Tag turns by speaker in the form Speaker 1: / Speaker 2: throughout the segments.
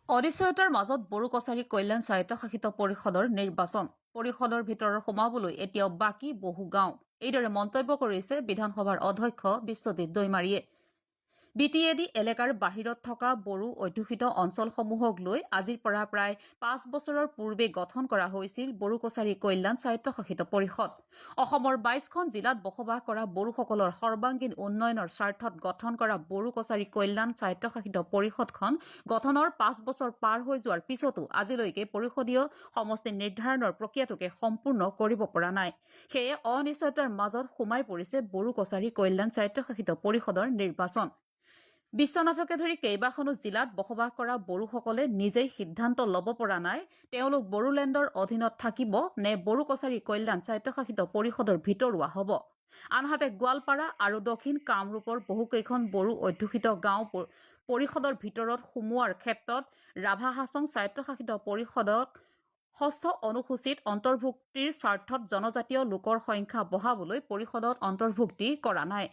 Speaker 1: অনিশ্চয়তাৰ মাজত বড়ো কছাৰী কল্যাণ স্বায়ত্তশাসিত পৰিষদৰ নিৰ্বাচন পৰিষদৰ ভিতৰত সোমাবলৈ এতিয়াও বাকী বহু গাঁও এইদৰে মন্তব্য কৰিছে বিধানসভাৰ অধ্যক্ষ বিশ্বজিৎ দৈমাৰীয়ে বিটিএডি এলেকাৰ বাহিৰত থকা বড়ো অধ্যুষিত অঞ্চলসমূহক লৈ আজিৰ পৰা প্ৰায় ৫ বছৰৰ পূৰ্বে গঠন কৰা হৈছিল বড়ো কছাৰী কল্যাণ স্বায়ত্তশাসিত পৰিষদ অসমৰ ২২খন জিলাত বসবাস কৰা বড়োসকলৰ সৰ্বাংগীন উন্নয়নৰ স্বাৰ্থত গঠন কৰা বড়ো কছাৰী কল্যাণ স্বায়ত্তশাসিত পৰিষদখন গঠনৰ ৫ বছৰ পাৰ হৈ যোৱাৰ পিছতো আজিলৈকে পৰিষদীয় সমষ্টি নিৰ্ধাৰণৰ প্ৰক্ৰিয়াটোকে সম্পূৰ্ণ কৰিব পৰা নাই সেয়ে অনিশ্চয়তাৰ মাজত সোমাই পৰিছে বড়ো কছাৰী কল্যাণ স্বায়ত্তশাসিত পৰিষদৰ নিৰ্বাচন বিশ্বনাথকে ধৰি কেইবাখনো জিলাত বসবাস কৰা বড়োসকলে নিজেই সিদ্ধান্ত ল'ব পৰা নাই তেওঁলোক বড়োলেণ্ডৰ অধীনত থাকিব নে বড়ো কছাৰী কল্যাণ স্বায়ত্তশাসিত পৰিষদৰ ভিতৰুৱা হ'ব আনহাতে গোৱালপাৰা আৰু দক্ষিণ কামৰূপৰ বহুকেইখন বড়ো অধ্যুষিত গাঁও পৰিষদৰ ভিতৰত সোমোৱাৰ ক্ষেত্ৰত ৰাভা হাছং স্বায়ত্তশাসিত পৰিষদক ষষ্ঠ অনুসূচীত অন্তৰ্ভুক্তিৰ স্বাৰ্থত জনজাতীয় লোকৰ সংখ্যা বঢ়াবলৈ পৰিষদত অন্তৰ্ভুক্তি কৰা নাই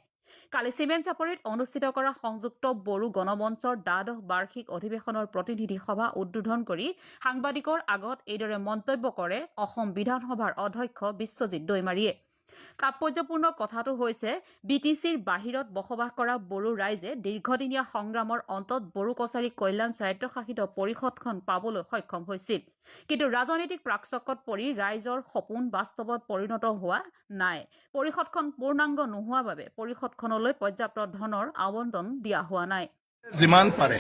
Speaker 1: কালি চিমেণ্ট চাপৰিত অনুষ্ঠিত কৰা সংযুক্ত বড়ো গণমঞ্চৰ দ্বাদশ বাৰ্ষিক অধিৱেশনৰ প্ৰতিনিধি সভা উদ্বোধন কৰি সাংবাদিকৰ আগত এইদৰে মন্তব্য কৰে অসম বিধানসভাৰ অধ্যক্ষ বিশ্বজিৎ দৈমাৰীয়ে তাৎপৰ্যপূৰ্ণ কথাটো হৈছে বিটিচিৰ বাহিৰত বসবাস কৰা বড়ো ৰাইজে দীৰ্ঘদিনীয়া সংগ্ৰামৰ অন্তত বড়ো কছাৰী কল্যাণ স্বায়ত্তশাসিত পৰিষদখন পাবলৈ সক্ষম হৈছিল কিন্তু ৰাজনৈতিক প্ৰাকচক্ৰত পৰি ৰাইজৰ সপোন বাস্তৱত পৰিণত হোৱা নাই পৰিষদখন পূৰ্ণাংগ নোহোৱাৰ বাবে পৰিষদখনলৈ পৰ্যাপ্ত ধনৰ আবণ্টন দিয়া হোৱা নাই
Speaker 2: যিমান পাৰে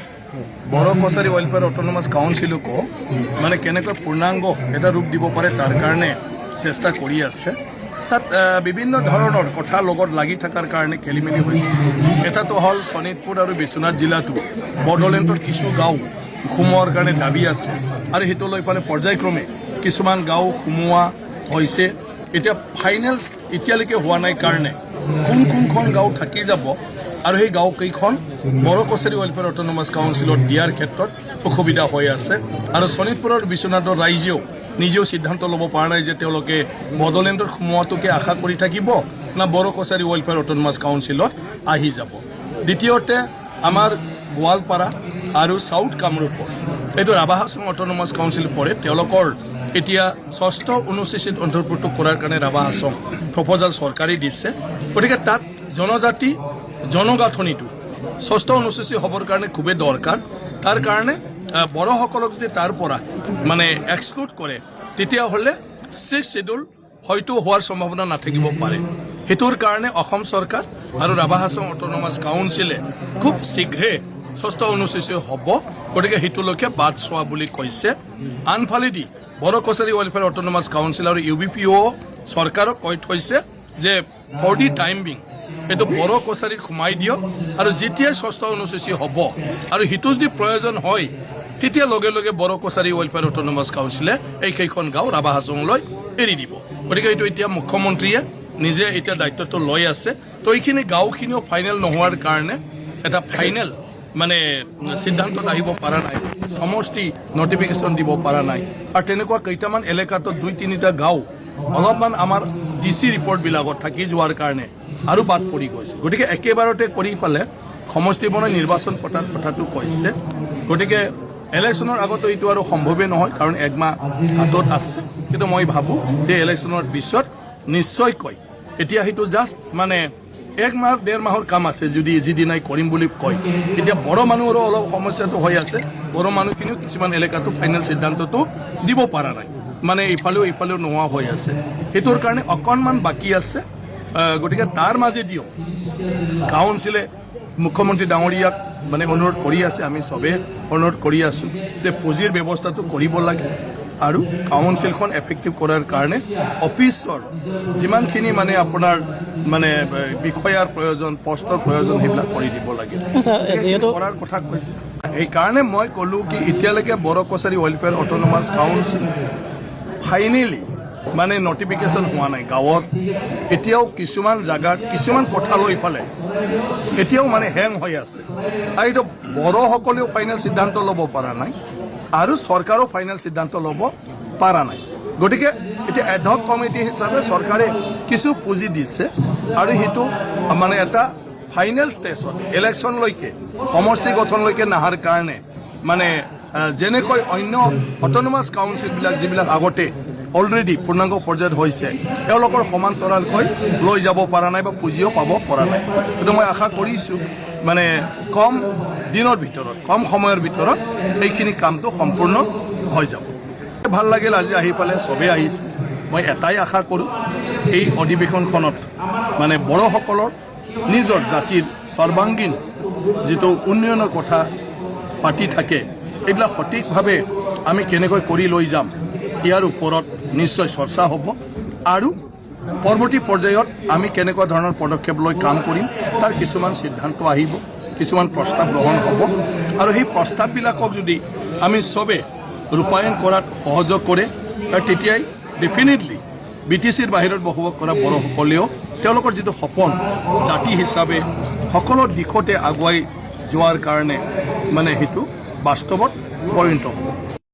Speaker 2: বড়ো কছাৰী ৱেলফেয়াৰ অট'নমাছ কাউন্সিলকো মানে কেনেকৈ পূৰ্ণাংগ এটা ৰূপ দিব পাৰে তাৰ কাৰণে চেষ্টা কৰি আছে তাত বিভিন্ন ধৰণৰ কথা লগত লাগি থকাৰ কাৰণে খেলি মেলি হৈছে এটাতো হ'ল শোণিতপুৰ আৰু বিশ্বনাথ জিলাতো বড়োলেণ্ডৰ কিছু গাঁও সোমোৱাৰ কাৰণে দাবী আছে আৰু সেইটো লৈ পেলাই পৰ্যায়ক্ৰমে কিছুমান গাঁও সোমোৱা হৈছে এতিয়া ফাইনেল এতিয়ালৈকে হোৱা নাই কাৰণে কোনখন গাঁও থাকি যাব আৰু সেই গাঁওকেইখন বড়ো কছাৰী ৱেলফেয়াৰ অট'নমাছ কাউন্সিলত দিয়াৰ ক্ষেত্ৰত অসুবিধা হৈ আছে আৰু শোণিতপুৰৰ বিশ্বনাথৰ ৰাইজেও নিজেও সিদ্ধান্ত ল'ব পৰা নাই যে তেওঁলোকে বড়োলেণ্ডৰ সোমোৱাটোকে আশা কৰি থাকিব না বড়ো কছাৰী ৱেলফেয়াৰ অট'নমাছ কাউন্সিলত আহি যাব দ্বিতীয়তে আমাৰ গোৱালপাৰা আৰু চাউথ কামৰূপৰ এইটো ৰাভা হাছং অট'নমাছ কাউন্সিল পৰে তেওঁলোকৰ এতিয়া ষষ্ঠ অনুসূচীত অন্তৰ্ভুক্ত কৰাৰ কাৰণে ৰাভা হাছং প্ৰপ'জাল চৰকাৰে দিছে গতিকে তাত জনজাতি জনগাঁথনিটো ষষ্ঠ অনুসূচী হ'বৰ কাৰণে খুবেই দৰকাৰ তাৰ কাৰণে বড়োসকলক যদি তাৰ পৰা মানে এক্সক্লুড কৰে তেতিয়াহ'লে 6 শিডিউল হয়তো হোৱাৰ সম্ভাৱনা নাথাকিব পাৰে সেইটোৰ কাৰণে অসম চৰকাৰ আৰু ৰাভা হাছং অট'নমাছ কাউন্সিলে খুব শীঘ্ৰে ষষ্ঠ অনুসূচী হ'ব গতিকে সেইটোলৈকে বাদ চোৱা বুলি কৈছে আনফালেদি Bodo Kachari welfare autonomous council আৰু UBPO চৰকাৰক কৈ থৈছে যে ফৰ দি টাইম বিং এইটো বড়ো কছাৰীত সোমাই দিয়ক আৰু যেতিয়াই ষষ্ঠ অনুসূচী হ'ব আৰু সেইটো যদি প্ৰয়োজন হয় তেতিয়া লগে লগে বড়ো কছাৰী ৱেলফেয়াৰ অট'নমাছ কাউন্সিলে এইকেইখন গাঁও ৰাভা হাছঙলৈ এৰি দিব গতিকে এইটো এতিয়া মুখ্যমন্ত্ৰীয়ে নিজে এতিয়া দায়িত্বটো লৈ আছে তো এইখিনি গাঁওখিনিও ফাইনেল নোহোৱাৰ কাৰণে এটা ফাইনেল মানে সিদ্ধান্তত আহিব পৰা নাই সমষ্টি নটিফিকেশ্যন দিব পৰা নাই আৰু তেনেকুৱা কেইটামান এলেকাতো 2-3টা গাঁও অলপমান আমাৰ DC ৰিপৰ্টবিলাকত থাকি যোৱাৰ কাৰণে আৰু বাদ পৰি গৈছে গতিকে একেবাৰতে কৰি পেলাই সমষ্টি বনাই নিৰ্বাচন পতাৰ কথাটো কৈছে গতিকে ইলেকশ্যনৰ আগতো এইটো আৰু সম্ভৱেই নহয় কাৰণ একমাহ হাতত আছে কিন্তু মই ভাবোঁ যে ইলেকশ্যনৰ পিছত নিশ্চয়কৈ এতিয়া সেইটো জাষ্ট মানে 1 মাহ 1.5 মাহৰ কাম আছে যদি যিদিনাই কৰিম বুলি কয় এতিয়া বড়ো মানুহৰো অলপ সমস্যাটো হৈ আছে বড়ো মানুহখিনিও কিছুমান এলেকাটো ফাইনেল সিদ্ধান্তটো দিব পৰা নাই মানে ইফালেও নোহোৱা হৈ আছে সেইটোৰ কাৰণে অকণমান বাকী আছে গতিকে তাৰ মাজেদিও কাউন্সিলে মুখ্যমন্ত্ৰী ডাঙৰীয়াক মানে অনুৰোধ কৰি আছে আমি চবেই অনুৰোধ কৰি আছোঁ যে পুঁজিৰ ব্যৱস্থাটো কৰিব লাগে আৰু কাউন্সিলখন এফেক্টিভ কৰাৰ কাৰণে অফিচৰ যিমানখিনি মানে আপোনাৰ মানে বিষয়াৰ প্ৰয়োজন পষ্টৰ প্ৰয়োজন সেইবিলাক কৰি দিব লাগে কৰাৰ কথা কৈছে সেইকাৰণে মই ক'লোঁ কি এতিয়ালৈকে Bodo Kachari welfare autonomous council finally মানে নটিফিকেশ্যন হোৱা নাই গাঁৱত এতিয়াও কিছুমান জাগাত কিছুমান কথা লৈ পেলাই এতিয়াও মানে হেং হৈ আছে আৰু এইটো বড়োসকলেও ফাইনেল সিদ্ধান্ত ল'ব পৰা নাই আৰু চৰকাৰেও ফাইনেল সিদ্ধান্ত ল'ব পৰা নাই গতিকে এতিয়া এডহক কমিটি হিচাপে চৰকাৰে কিছু পুঁজি দিছে আৰু সেইটো মানে এটা ফাইনেল ষ্টেজত ইলেকশ্যনলৈকে সমষ্টি গঠনলৈকে নহাৰ কাৰণে মানে যেনেকৈ অন্য অট'নমাছ কাউন্সিলবিলাক যিবিলাক আগতে অলৰেডি পূৰ্ণাংগ পৰ্যায়ত হৈছে তেওঁলোকৰ সমান্তৰালকৈ লৈ যাব পৰা নাই বা পুঁজিও পাব পৰা নাই কিন্তু মই আশা কৰিছোঁ মানে কম দিনৰ ভিতৰত কম সময়ৰ ভিতৰত এইখিনি কামটো সম্পূৰ্ণ হৈ যাব ভাল লাগিল আজি আহি পালে চবেই আহিছে মই এটাই আশা কৰোঁ এই অধিৱেশনখনত মানে বড়োসকলৰ নিজৰ জাতিৰ সৰ্বাংগীন যিটো উন্নয়নৰ কথা পাতি থাকে এইবিলাক সঠিকভাৱে আমি কেনেকৈ কৰি লৈ যাম ইয়াৰ ওপৰত নিশ্চয় চৰ্চা হ'ব আৰু পৰৱৰ্তী পৰ্যায়ত আমি কেনেকুৱা ধৰণৰ পদক্ষেপ লৈ কাম কৰিম তাৰ কিছুমান সিদ্ধান্ত আহিব কিছুমান প্ৰস্তাৱ গ্ৰহণ হ'ব আৰু সেই প্ৰস্তাৱবিলাকক যদি আমি চবে ৰূপায়ণ কৰাত সহযোগ কৰে তেতিয়াই ডেফিনেটলি BTCৰ বাহিৰত বসবাস কৰা বড়োসকলেও তেওঁলোকৰ যিটো সপোন জাতি হিচাপে সকলো দিশতে আগুৱাই যোৱাৰ কাৰণে মানে সেইটো বাস্তৱত পৰিণত হ'ব